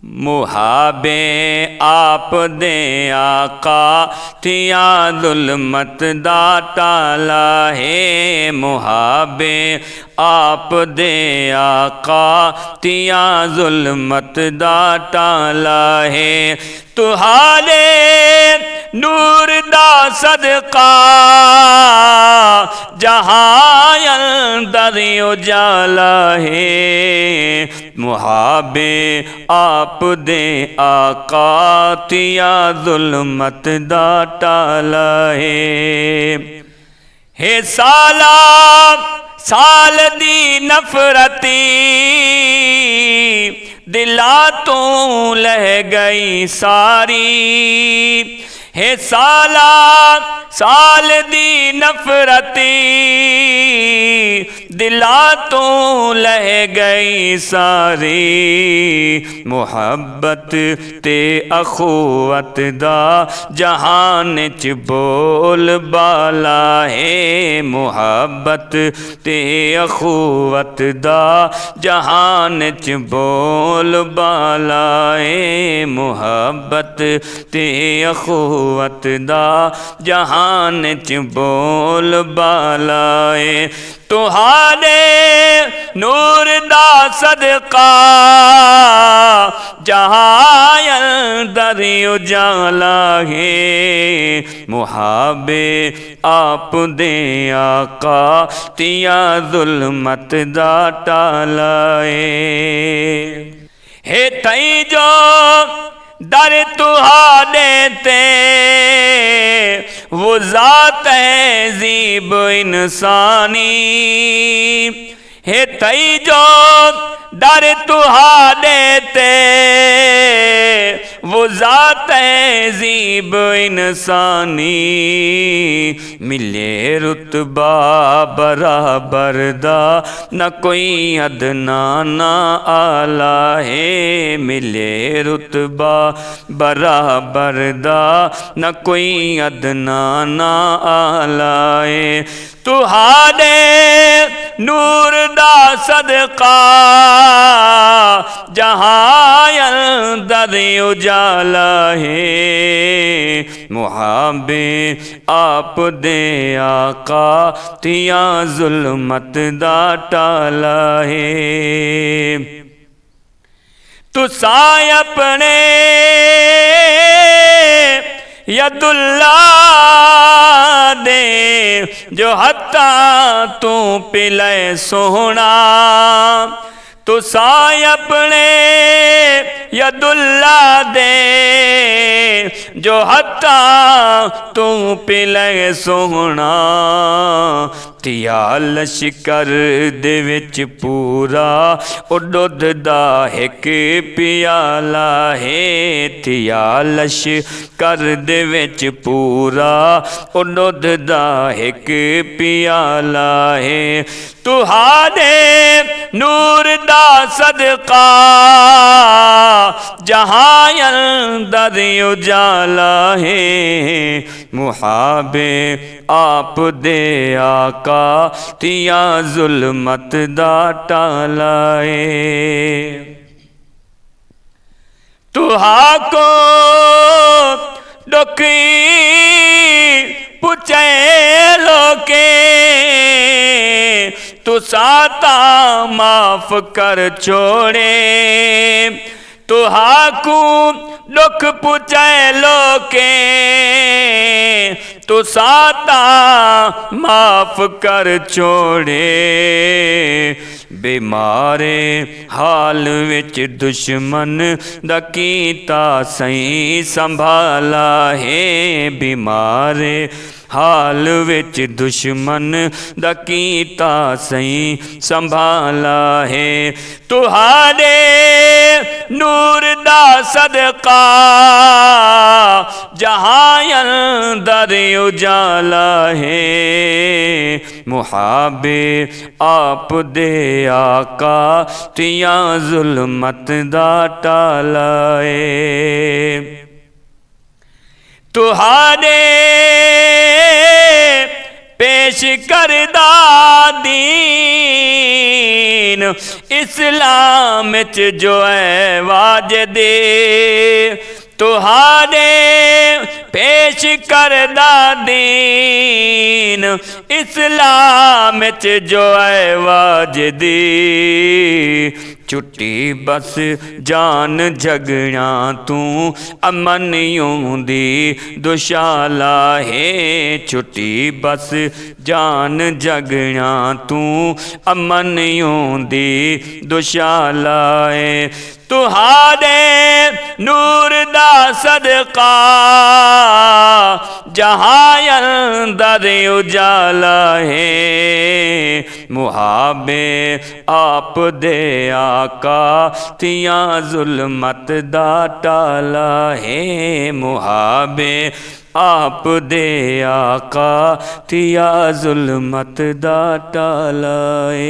मुहाबे आप दे आका थिया जुल्मत दा टाला है। मुहाबे आप दे आका थिया जुल्मत दा टाला है। तुहारे नूर दा सदका जहां अंदर उजाला है। मुहाबे आप दे आका थिया जुल्मत दा टाला है। साला साल दी नफरती दिला तो लह गई सारी है। साला साल दी नफरती दिला तो लह गई सारी। मुहब्बत ते अखुवत दा जहान च बोल बाला है। मुहब्बत ते अखुवत दा जहान च बोल बाला है। मुहब्बत ते अखुवत दा जहान च बोल बाला है। तुहारे नूर दा सदका जहां अंदर उजाला है। मुहाबे आप दे आका थिया जुल्मत दा टाला है। तई जो दर तुहारे ते वो ज़ात तहज़ीब इंसानी है। तई जो दर तुहारे ते वो ज़ात तहज़ीब इंसानी। मिले रुतबा बराबर दा न कोई अदना ना आला है। मिले रुतबा बराबर दा न कोई अदना ना आला है। तुहारे नूर दा सदका जहां अंदर उजाला है। मुहाबे आप दे आका थिया जुल्मत दा टाला है। तुसा अपने यदुल्ला दे जो हत्ता तू पिले सोना। तुसा अपने यदुल्ला दे जो हत्ता तू पिले सोना। थिया लश्कर दे विच पूरा ओ दुध दा एक प्याला है। थिया लश्कर दे विच पूरा ओ दुध दा एक प्याला है। तुहारे नूर दा सदका जहां अंदर उजाला है। मुहाबे आप दे आका थिया जुल्मत दा टाला है। तुहा को दुखी पुछे लोके तुसाता माफ कर छोड़े। तुहाकू दुख पुछे लोके तुसाता माफ कर छोड़े। बीमारे हाल विच दुश्मन दा कीता सही संभाला है। बीमारे हाल विच दुश्मन दा कीता सही संभाला है। तुहारे नूर दा सदका जहां अंदर उजाला है। मुहाबे आप दे आका थिया जुल्मत दा टाला है। तुहारे पेश करदा दी दीन इस्लाम च जो है वाजदे तुहारे पेश करदा दीन इस्लाम च जो है वाजदे छुट्टी बस जान झगड़ा तू अमन यूं दी दुशाला है छुट्टी बस जान झगड़ा तू अमन यूं दी दुशाला है तुहारे नूर दा सदका जहाँ अंदर उजाला है मुहाबे आप दे आका तिया जुल्मत दा टाला है मुहाबे आप दे आका तिया जुल्मत दा टाला है।